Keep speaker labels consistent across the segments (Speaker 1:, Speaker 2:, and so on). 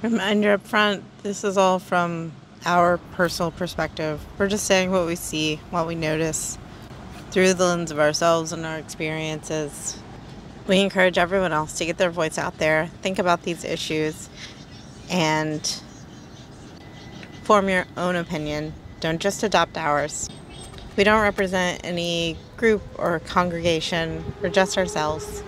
Speaker 1: Reminder up front, this is all from our personal perspective. We're just saying what we see, what we notice through the lens of ourselves and our experiences. We encourage everyone else to get their voice out there, think about these issues, and form your own opinion. Don't just adopt ours. We don't represent any group or congregation. We're just ourselves.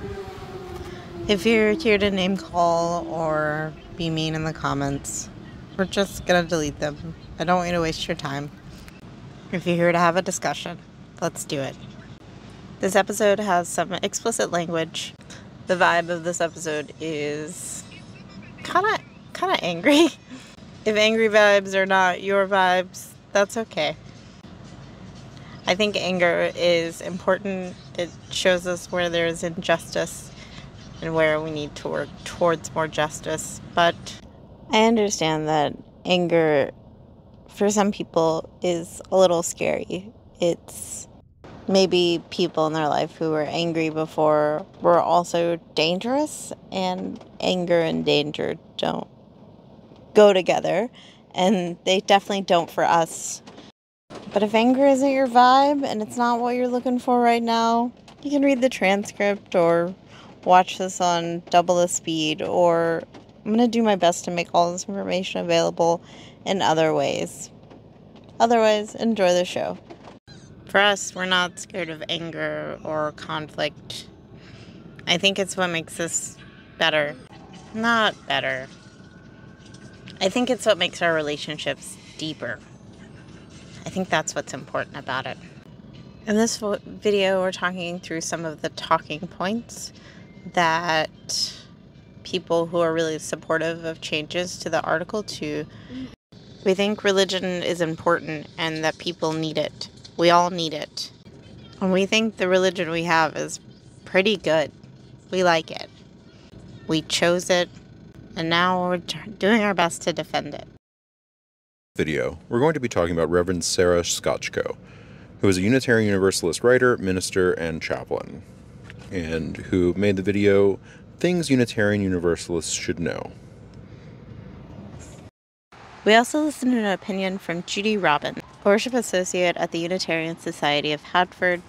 Speaker 1: If you're here to name call or be mean in the comments, we're just gonna delete them. I don't want you to waste your time. If you're here to have a discussion, let's do it. This episode has some explicit language. The vibe of this episode is kind of angry. If angry vibes are not your vibes, that's okay. I think anger is important. It shows us where there is injustice and where we need to work towards more justice. But I understand that anger, for some people, is a little scary. It's maybe people in their life who were angry before were also dangerous, and anger and danger don't go together, and they definitely don't for us. But if anger isn't your vibe and it's not what you're looking for right now, you can read the transcript or watch this on double the speed, or I'm going to do my best to make all this information available in other ways. Otherwise, enjoy the show. For us, we're not scared of anger or conflict. I think it's what makes us better. Not better. I think it's what makes our relationships deeper. I think that's what's important about it. In this video, we're talking through some of the talking points that people who are really supportive of changes to the Article 2, we think religion is important and that people need it. We all need it. And we think the religion we have is pretty good. We like it. We chose it, and now we're doing our best to defend it.
Speaker 2: Video, we're going to be talking about Reverend Sarah Skotchko, who is a Unitarian Universalist writer, minister, and chaplain, and who made the video Things Unitarian Universalists Should Know.
Speaker 1: We also listened to an opinion from Judy Robbins, a worship associate at the Unitarian Society of Hartford,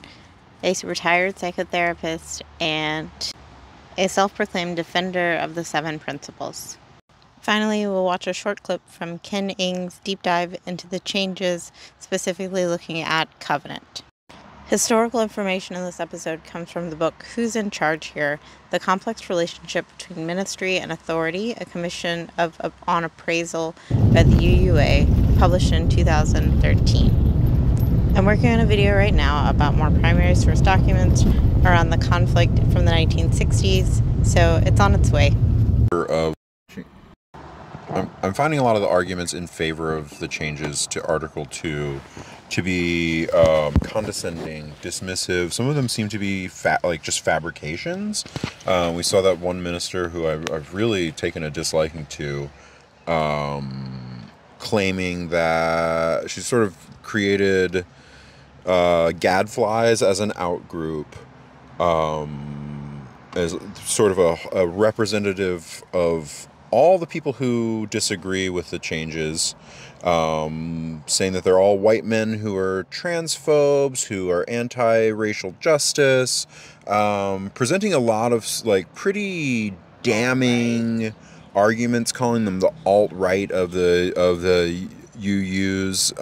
Speaker 1: a retired psychotherapist, and a self-proclaimed defender of the 7 principles. Finally, we'll watch a short clip from Ken Ing's deep dive into the changes, specifically looking at covenant. Historical information in this episode comes from the book Who's in Charge Here? The Complex Relationship Between Ministry and Authority, a commission on appraisal by the UUA, published in 2013. I'm working on a video right now about more primary source documents around the conflict from the 1960s, so it's on its way.
Speaker 2: I'm finding a lot of the arguments in favor of the changes to Article 2 to be condescending, dismissive. Some of them seem to be just fabrications. We saw that one minister who I've really taken a disliking to, claiming that she sort of created gadflies as an outgroup, as sort of a representative of all the people who disagree with the changes, saying that they're all white men who are transphobes, who are anti-racial justice, presenting a lot of pretty damning arguments, calling them the alt-right of the UUs,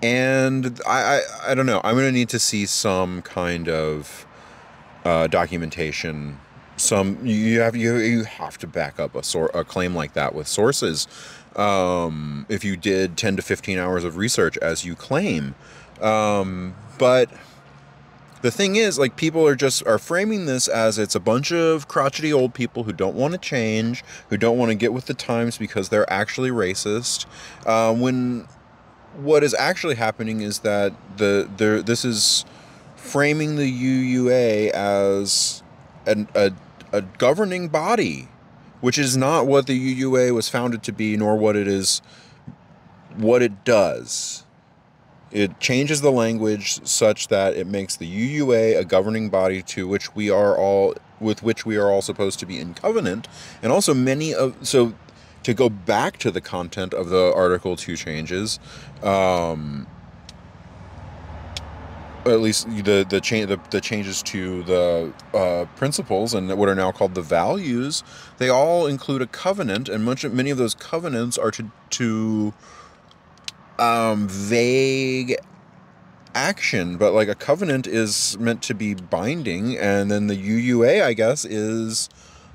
Speaker 2: and I don't know. I'm going to need to see some kind of documentation. You have to back up a claim like that with sources. If you did 10 to 15 hours of research, as you claim, but the thing is, people are framing this as it's a bunch of crotchety old people who don't want to change, who don't want to get with the times because they're actually racist. When what is actually happening is that this is framing the UUA as a governing body, which is not what the UUA was founded to be, nor what it does. It changes the language such that it makes the UUA a governing body with which we are all supposed to be in covenant. And also to go back to the content of the Article 2 changes, at least the changes to the principles and what are now called the values, they all include a covenant, and many of those covenants are to vague action, but like a covenant is meant to be binding, and then the UUA, I guess, is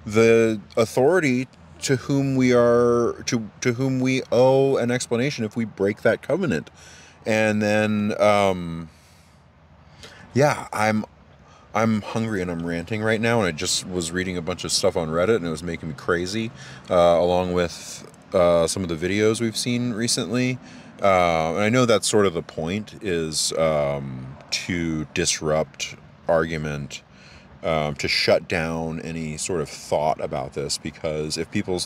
Speaker 2: the authority to whom we owe an explanation if we break that covenant. And then yeah, I'm hungry and I'm ranting right now, and I just was reading a bunch of stuff on Reddit and it was making me crazy, along with some of the videos we've seen recently. And I know that's sort of the point, is to disrupt argument, to shut down any sort of thought about this, because if people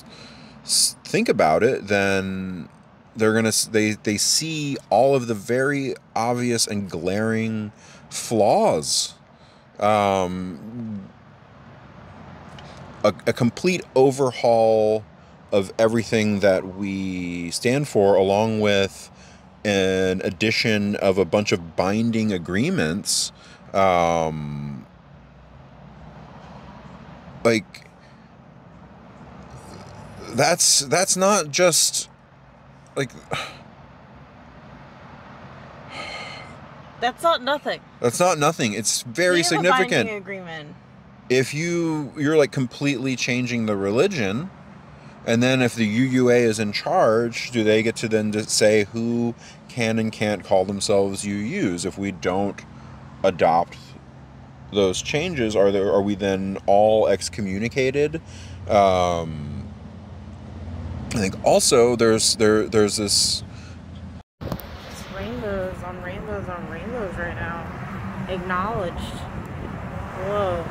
Speaker 2: think about it, then they see all of the very obvious and glaring flaws. A complete overhaul of everything that we stand for, along with an addition of a bunch of binding agreements. Like, that's not just like
Speaker 1: That's not nothing.
Speaker 2: That's not nothing. It's very significant.
Speaker 1: A binding agreement.
Speaker 2: If you're like completely changing the religion, and then if the UUA is in charge, do they get to then say who can and can't call themselves UUs? If we don't adopt those changes, are we then all excommunicated? I think also there's this
Speaker 1: rainbows on rainbows on rainbows right now. Acknowledged. Whoa.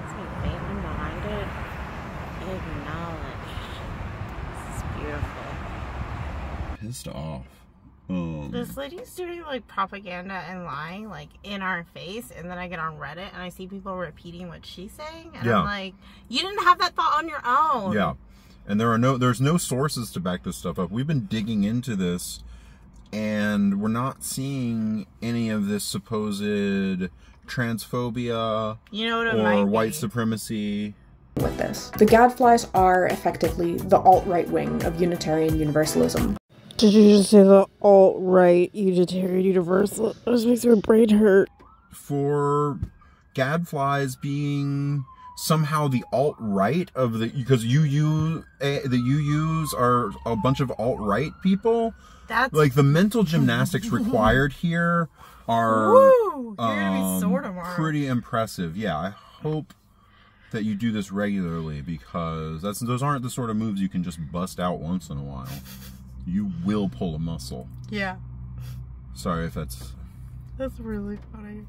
Speaker 1: Is he family behind it? Acknowledged. This is beautiful.
Speaker 2: Pissed off.
Speaker 1: This lady's doing like propaganda and lying like in our face, and then I get on Reddit and I see people repeating what she's saying, and I'm like, you didn't have that thought on your own.
Speaker 2: Yeah. And there's no sources to back this stuff up. We've been digging into this, and we're not seeing any of this supposed transphobia, or white supremacy.
Speaker 3: With this, the gadflies are effectively the alt-right wing of Unitarian Universalism.
Speaker 4: Did you just say the alt-right Unitarian Universalist? This makes my brain hurt.
Speaker 2: For gadflies being somehow the alt-right of because the UUs are a bunch of alt-right people.
Speaker 1: That's
Speaker 2: like the mental gymnastics required here are
Speaker 1: you're gonna be sore tomorrow.
Speaker 2: Pretty impressive. Yeah, I hope that you do this regularly, because those aren't the sort of moves you can just bust out once in a while. You will pull a muscle.
Speaker 1: Yeah.
Speaker 2: Sorry if that's
Speaker 1: really funny.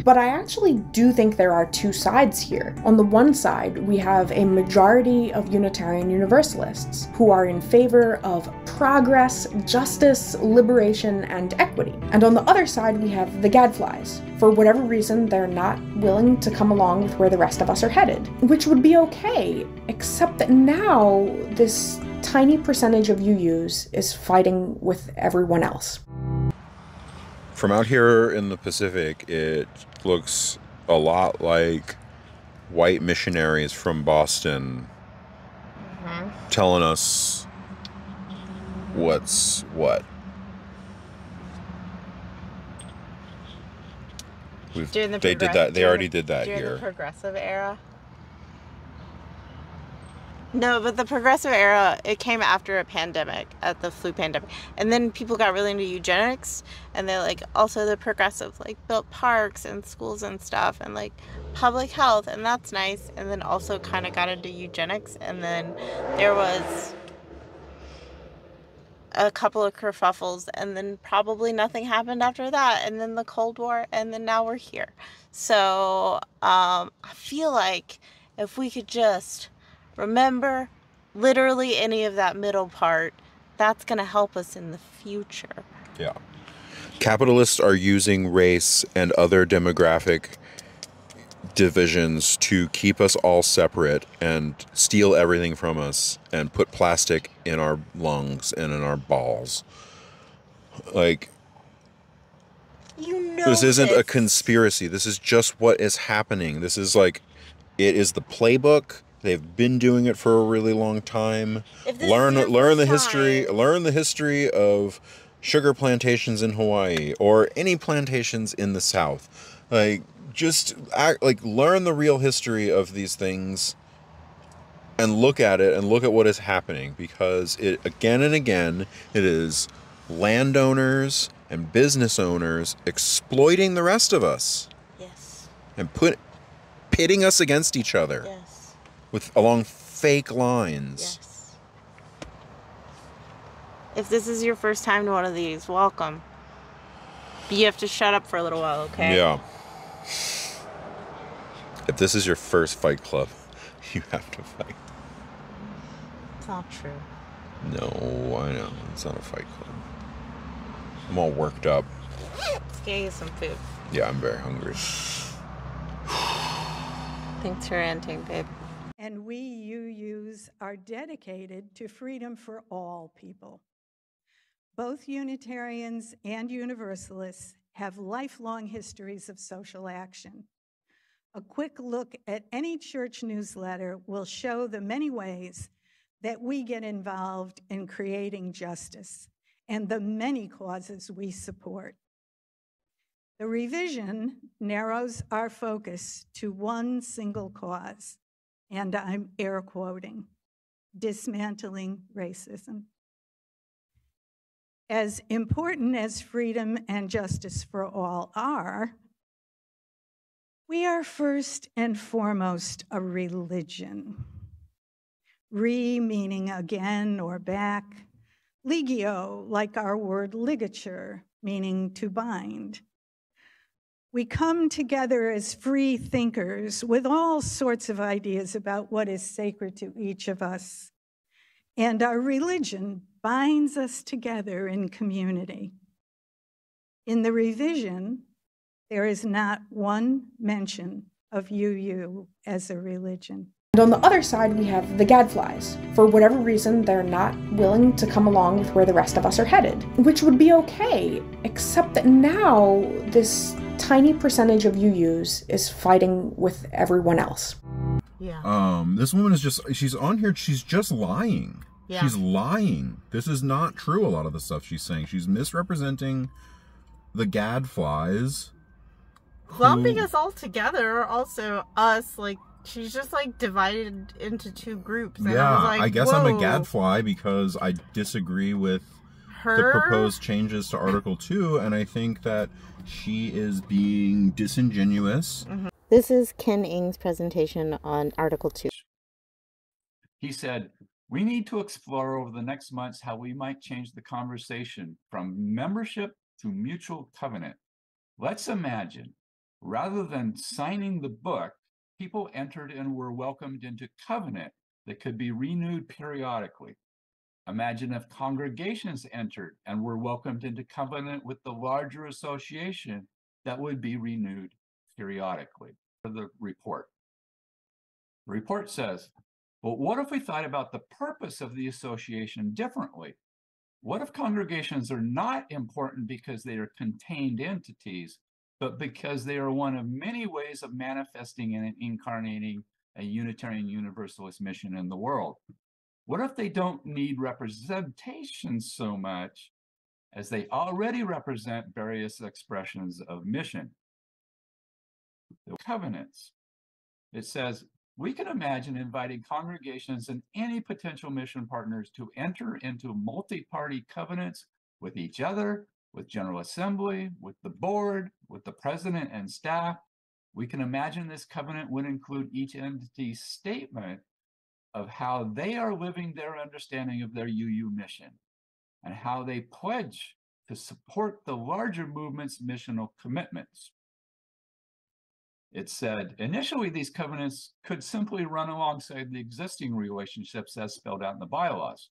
Speaker 3: But I actually do think there are two sides here. On the one side, we have a majority of Unitarian Universalists who are in favor of progress, justice, liberation, and equity. And on the other side, we have the gadflies. For whatever reason, they're not willing to come along with where the rest of us are headed, which would be okay, except that now this tiny percentage of UUs is fighting with everyone else.
Speaker 2: From out here in the Pacific, it looks a lot like white missionaries from Boston telling us what's what. They did that. They already did that
Speaker 1: during
Speaker 2: here.
Speaker 1: The progressive era. No, but the progressive era, it came after a pandemic, at the flu pandemic. And then people got really into eugenics, and they like also the progressive like built parks and schools and stuff and like public health, and that's nice. And then also kind of got into eugenics, and then there was a couple of kerfuffles, and then probably nothing happened after that, and then the Cold War, and then now we're here. So I feel like if we could just remember literally any of that middle part, that's going to help us in the future.
Speaker 2: Yeah. Capitalists are using race and other demographic divisions to keep us all separate and steal everything from us and put plastic in our lungs and in our balls. Like, this isn't a conspiracy. This is just what is happening. This is like, it is the playbook. They've been doing it for a really long time. Learn the history of sugar plantations in Hawaii or any plantations in the South. Like, just learn the real history of these things and look at it and look at what is happening, because it again and again it is landowners and business owners exploiting the rest of us.
Speaker 1: Yes.
Speaker 2: And pitting us against each other.
Speaker 1: Yes.
Speaker 2: Along fake lines.
Speaker 1: Yes. If this is your first time to one of these, welcome. But you have to shut up for a little while, okay?
Speaker 2: Yeah. If this is your first Fight Club, you have to fight.
Speaker 1: It's not true.
Speaker 2: No, I know. It's not a Fight Club. I'm all worked up.
Speaker 1: Let's get you some food.
Speaker 2: Yeah, I'm very hungry.
Speaker 1: Thanks for ranting, babe.
Speaker 5: And we UUs are dedicated to freedom for all people. Both Unitarians and Universalists have lifelong histories of social action. A quick look at any church newsletter will show the many ways that we get involved in creating justice and the many causes we support. The revision narrows our focus to one single cause, and I'm air quoting, dismantling racism. As important as freedom and justice for all are, we are first and foremost a religion. Meaning again or back, legio, like our word ligature, meaning to bind. We come together as free thinkers with all sorts of ideas about what is sacred to each of us. And our religion binds us together in community. In the revision, there is not one mention of UU as a religion.
Speaker 3: And on the other side, we have the gadflies. For whatever reason, they're not willing to come along with where the rest of us are headed, which would be okay, except that now this tiny percentage of UUs is fighting with everyone else.
Speaker 1: Yeah.
Speaker 2: This woman is she's on here, she's just lying.
Speaker 1: Yeah.
Speaker 2: She's lying. This is not true, a lot of the stuff she's saying. She's misrepresenting the gadflies.
Speaker 1: Lumping us all together, also us, like, she's just, like, divided into two groups. And
Speaker 2: yeah,
Speaker 1: I
Speaker 2: guess
Speaker 1: whoa.
Speaker 2: I'm a gadfly because I disagree with the proposed changes to Article 2, and I think that she is being disingenuous.
Speaker 1: Mm-hmm. This is Ken Ng's presentation on Article 2.
Speaker 6: He said, we need to explore over the next months how we might change the conversation from membership to mutual covenant. Let's imagine, rather than signing the book, people entered and were welcomed into covenant that could be renewed periodically. Imagine if congregations entered and were welcomed into covenant with the larger association that would be renewed periodically. For the report. The report says, well, what if we thought about the purpose of the association differently? What if congregations are not important because they are contained entities, but because they are one of many ways of manifesting and incarnating a Unitarian Universalist mission in the world? What if they don't need representation so much as they already represent various expressions of mission? The covenants. It says, we can imagine inviting congregations and any potential mission partners to enter into multi-party covenants with each other, with General Assembly, with the board, with the president and staff. We can imagine this covenant would include each entity's statement of how they are living their understanding of their UU mission and how they pledge to support the larger movement's missional commitments. It said, initially, these covenants could simply run alongside the existing relationships as spelled out in the bylaws.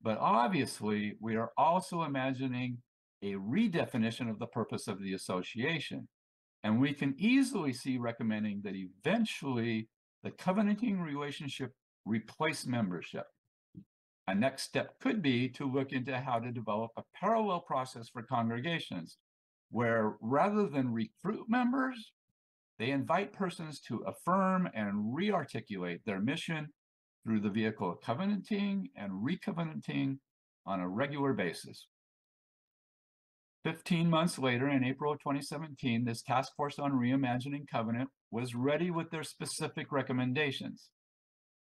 Speaker 6: But obviously, we are also imagining a redefinition of the purpose of the association. And we can easily see recommending that eventually the covenanting relationship replace membership. A next step could be to look into how to develop a parallel process for congregations, where rather than recruit members, they invite persons to affirm and re-articulate their mission through the vehicle of covenanting and recovenanting on a regular basis. 15 months later, in April of 2017, this task force on reimagining covenant was ready with their specific recommendations.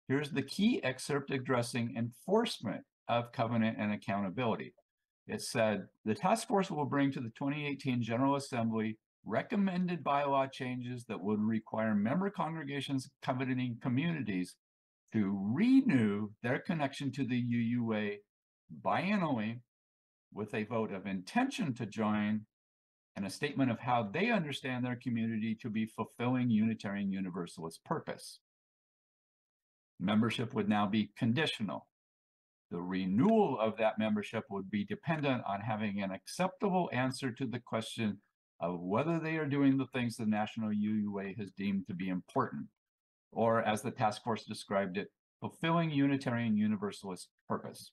Speaker 6: Here's the key excerpt addressing enforcement of covenant and accountability. It said, the task force will bring to the 2018 General Assembly recommended bylaw changes that would require member congregations covenanting communities to renew their connection to the UUA biannually with a vote of intention to join and a statement of how they understand their community to be fulfilling Unitarian Universalist purpose. Membership would now be conditional. The renewal of that membership would be dependent on having an acceptable answer to the question of whether they are doing the things the National UUA has deemed to be important, or as the task force described it, fulfilling Unitarian Universalist purpose.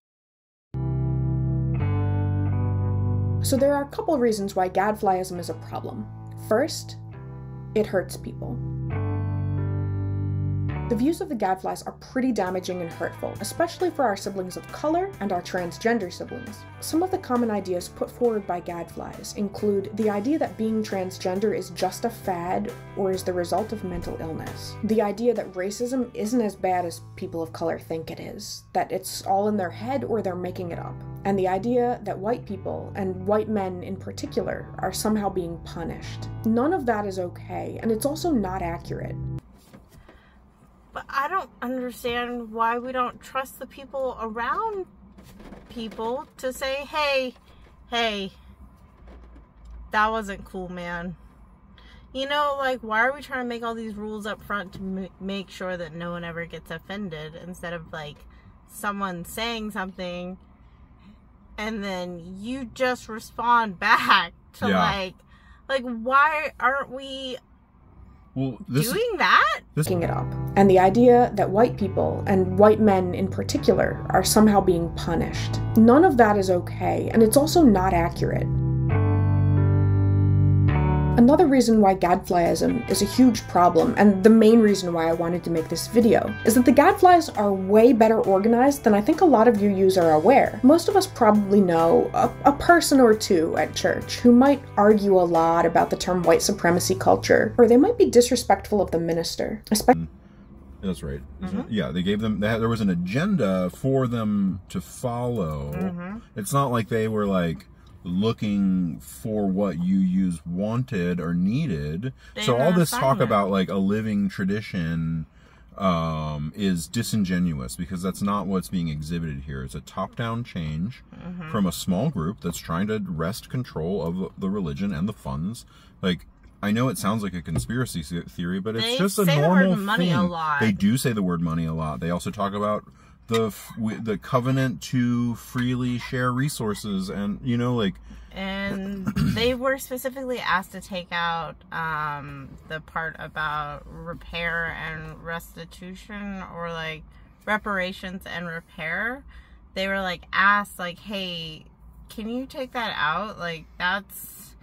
Speaker 3: So there are a couple reasons why gadflyism is a problem. First, it hurts people. The views of the gadflies are pretty damaging and hurtful, especially for our siblings of color and our transgender siblings. Some of the common ideas put forward by gadflies include the idea that being transgender is just a fad or is the result of mental illness. The idea that racism isn't as bad as people of color think it is, that it's all in their head or they're making it up. And the idea that white people, and white men in particular, are somehow being punished. None of that is okay, and it's also not accurate.
Speaker 1: But I don't understand why we don't trust the people around people to say, hey, that wasn't cool, man. You know, like, why are we trying to make all these rules up front to make sure that no one ever gets offended, instead of, like, someone saying something and then you just respond back to, like, why aren't we doing that?
Speaker 3: Making it up. And the idea that white people, and white men in particular, are somehow being punished. None of that is okay, and it's also not accurate. Another reason why gadflyism is a huge problem, and the main reason why I wanted to make this video, is that the gadflies are way better organized than I think a lot of UUs are aware. Most of us probably know a person or two at church who might argue a lot about the term white supremacy culture, or they might be disrespectful of the minister.
Speaker 2: That's right. Yeah, they gave them, there was an agenda for them to follow. It's not like they were like looking for what UUs wanted or needed. So all this talk about like a living tradition is disingenuous, because that's not what's being exhibited here. It's a top-down change from a small group that's trying to wrest control of the religion and the funds. Like, I know it sounds like a conspiracy theory, but it's just a normal thing. They do say the word money a lot. They also talk about the covenant to freely share resources, and you know, like,
Speaker 1: and they were specifically asked to take out the part about repair and restitution, or like reparations and repair. They were like asked, like, hey, can you take that out? Like, that's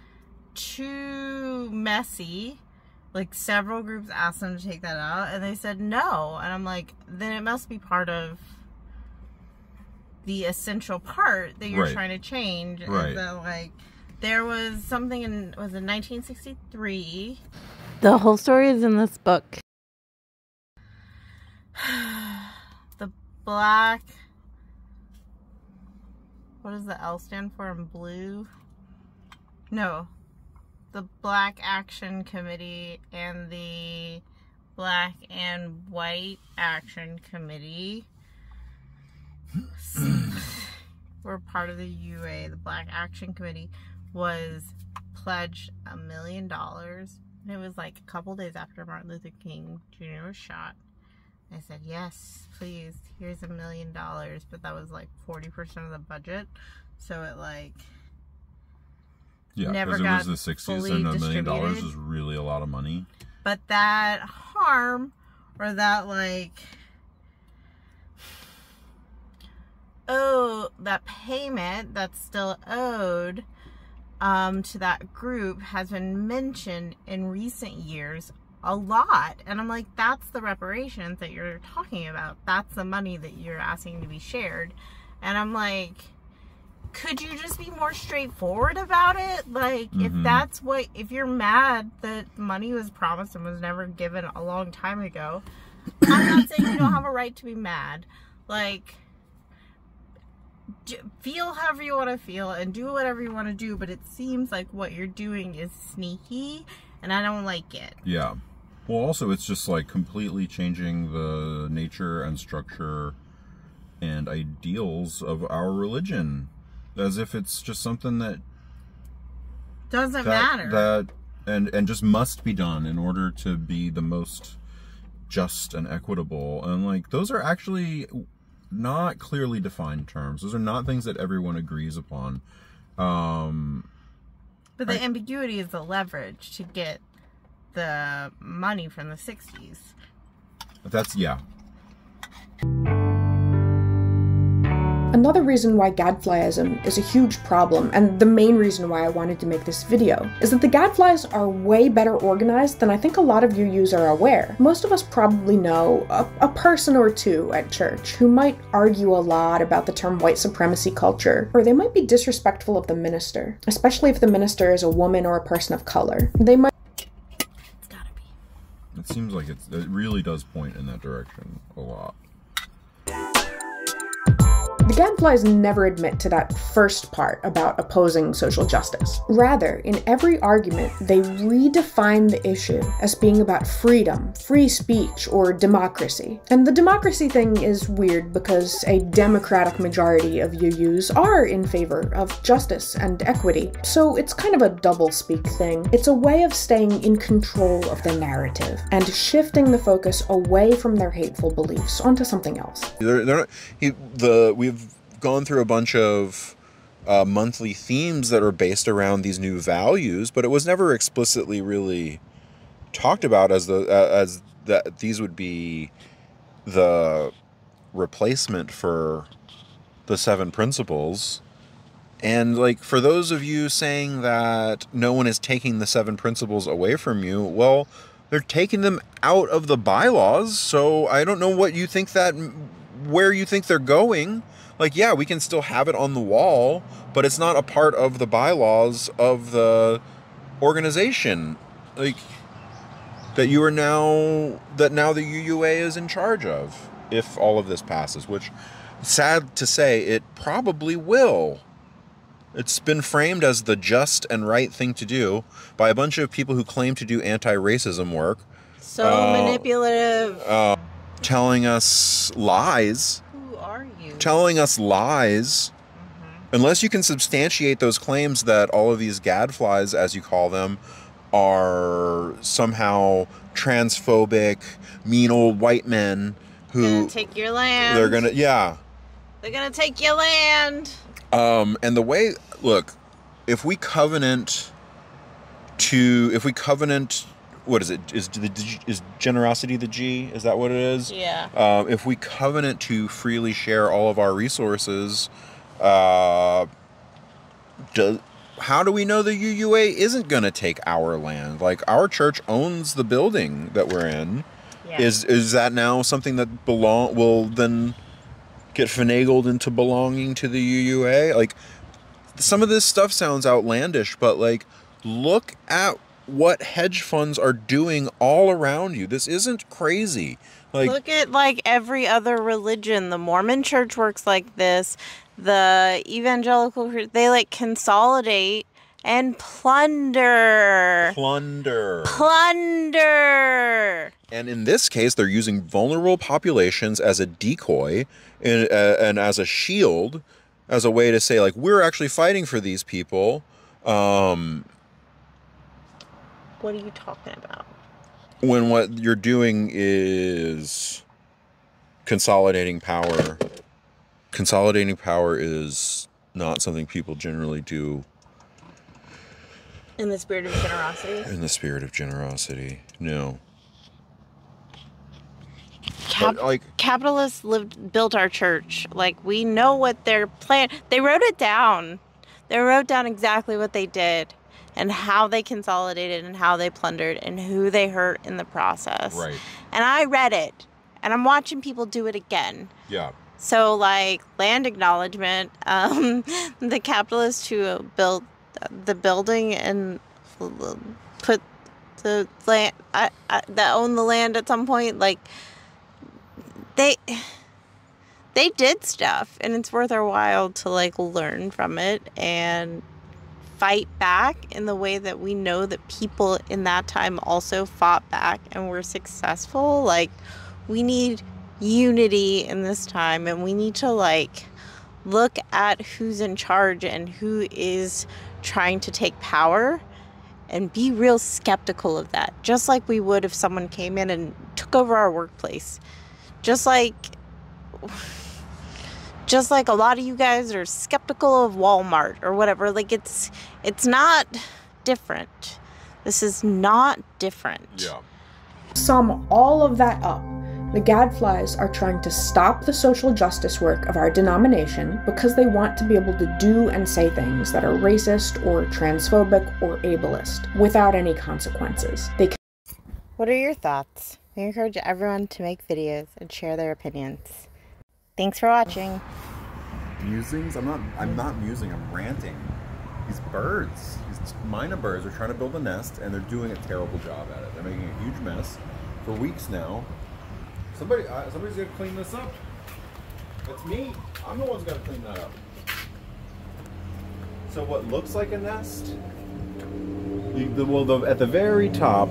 Speaker 1: too messy. Like, several groups asked them to take that out, and they said no. And I'm like, then it must be part of the essential part that you're trying to change.
Speaker 2: Right.
Speaker 1: And that, like, there was something in, was it 1963? The whole story is in this book. The black, what does the L stand for in blue? No. The Black Action Committee and the Black and White Action Committee were part of the UA. The Black Action Committee was pledged $1 million. And it was like a couple days after Martin Luther King Jr. was shot. I said, yes, please, here's $1 million. But that was like 40% of the budget. So it like,
Speaker 2: Yeah,
Speaker 1: never
Speaker 2: because it
Speaker 1: got
Speaker 2: was the 60s
Speaker 1: fully
Speaker 2: and $1 million
Speaker 1: distributed.
Speaker 2: is really a lot of money.
Speaker 1: But that harm, or that, like, that payment that's still owed to that group has been mentioned in recent years a lot. And I'm like, that's the reparations that you're talking about. That's the money that you're asking to be shared. And I'm like, could you just be more straightforward about it? Like, if you're mad that money was promised and was never given a long time ago, I'm not saying you don't have a right to be mad. Like, feel however you want to feel and do whatever you want to do, but it seems like what you're doing is sneaky, and I don't like it.
Speaker 2: Yeah. Well, also, it's just like completely changing the nature and structure and ideals of our religion. As if it's just something that
Speaker 1: doesn't matter.
Speaker 2: And just must be done in order to be the most just and equitable. And like, those are actually not clearly defined terms. Those are not things that everyone agrees upon.
Speaker 1: But the ambiguity is the leverage to get the money from the 60s.
Speaker 2: That's, yeah.
Speaker 3: Another reason why gadflyism is a huge problem, and the main reason why I wanted to make this video, is that the gadflies are way better organized than I think a lot of UUs are aware. Most of us probably know a person or two at church who might argue a lot about the term white supremacy culture, or they might be disrespectful of the minister, especially if the minister is a woman or a person of color. They might...
Speaker 1: It's gotta be.
Speaker 2: It seems like it really does point in that direction a lot.
Speaker 3: The gadflies never admit to that first part about opposing social justice. Rather, in every argument, they redefine the issue as being about freedom, free speech, or democracy. And the democracy thing is weird because a democratic majority of UUs are in favor of justice and equity. So it's kind of a double-speak thing. It's a way of staying in control of the narrative and shifting the focus away from their hateful beliefs onto something else.
Speaker 2: We've gone through a bunch of monthly themes that are based around these new values, but it was never explicitly really talked about as that these would be the replacement for the 7 principles. And like, for those of you saying that no one is taking the 7 principles away from you, well, they're taking them out of the bylaws. So I don't know what you think where you think they're going. Like, yeah, we can still have it on the wall, but it's not a part of the bylaws of the organization. Like, that now the UUA is in charge of, if all of this passes, which, sad to say, it probably will. It's been framed as the just and right thing to do by a bunch of people who claim to do anti-racism work.
Speaker 1: So manipulative.
Speaker 2: Telling us lies.
Speaker 1: Who are you?
Speaker 2: Telling us lies. Unless you can substantiate those claims that all of these gadflies, as you call them, are somehow transphobic, mean old white men who...
Speaker 1: Gonna take your land.
Speaker 2: They're gonna... Yeah.
Speaker 1: They're gonna take your land.
Speaker 2: And the way... Look, if we covenant... What is it? Is generosity the G? Is that what it is?
Speaker 1: Yeah.
Speaker 2: If we covenant to freely share all of our resources, how do we know the UUA isn't going to take our land? Like, our church owns the building that we're in. Yeah. Is that now something that will then get finagled into belonging to the UUA? Like, some of this stuff sounds outlandish, but like, look at what hedge funds are doing all around you. This isn't crazy. Like,
Speaker 1: look at like every other religion. The Mormon church works like this. The evangelical, they like consolidate and plunder.
Speaker 2: And in this case, they're using vulnerable populations as a decoy and as a shield, as a way to say, like, we're actually fighting for these people.
Speaker 1: What are you talking about?
Speaker 2: When what you're doing is consolidating power. Consolidating power is not something people generally do
Speaker 1: In the spirit of generosity.
Speaker 2: In the spirit of generosity. No. Like,
Speaker 1: capitalists built our church. Like, we know what their plan. They wrote it down. They wrote down exactly what they did and how they consolidated and how they plundered and who they hurt in the process.
Speaker 2: Right.
Speaker 1: And I read it, and I'm watching people do it again.
Speaker 2: Yeah.
Speaker 1: So, like, land acknowledgement, the capitalists who built the building and put the land, that owned the land at some point, like, they did stuff, and it's worth our while to, like, learn from it and fight back in the way that we know that people in that time also fought back and were successful. Like, we need unity in this time, and we need to, like, look at who's in charge and who is trying to take power and be real skeptical of that, just like we would if someone came in and took over our workplace. Just like a lot of you guys are skeptical of Walmart or whatever. Like, it's not different. This is not different.
Speaker 2: Yeah.
Speaker 3: Sum all of that up. The Gadflies are trying to stop the social justice work of our denomination because they want to be able to do and say things that are racist or transphobic or ableist without any consequences.
Speaker 1: What are your thoughts? We encourage everyone to make videos and share their opinions. Thanks for watching.
Speaker 2: Musings? I'm not musing, I'm ranting. These birds, these mina birds are trying to build a nest, and they're doing a terrible job at it. They're making a huge mess for weeks now. Somebody's got to clean this up. That's me. I'm the one who's got to clean that up. So what looks like a nest, at the very top,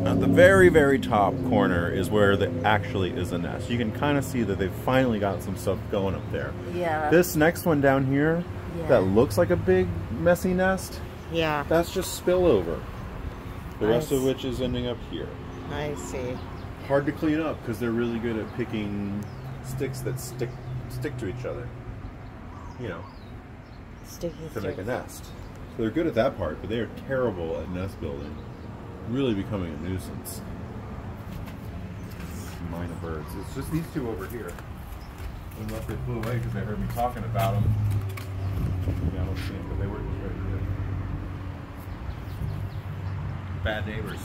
Speaker 2: at the very, very top corner is where there actually is a nest. You can kind of see that they've finally got some stuff going up there.
Speaker 1: Yeah.
Speaker 2: This next one down here, that looks like a big, messy nest,
Speaker 1: yeah,
Speaker 2: that's just spillover. The rest of which is ending up here.
Speaker 1: I see.
Speaker 2: Hard to clean up because they're really good at picking sticks that stick to each other. You know, to make a nest. So they're good at that part, but they are terrible at nest building. Really becoming a nuisance. Mina birds. It's just these two over here. Unless they flew away because they heard me talking about them. Yeah, I don't see them, but they were just right here. Bad neighbors.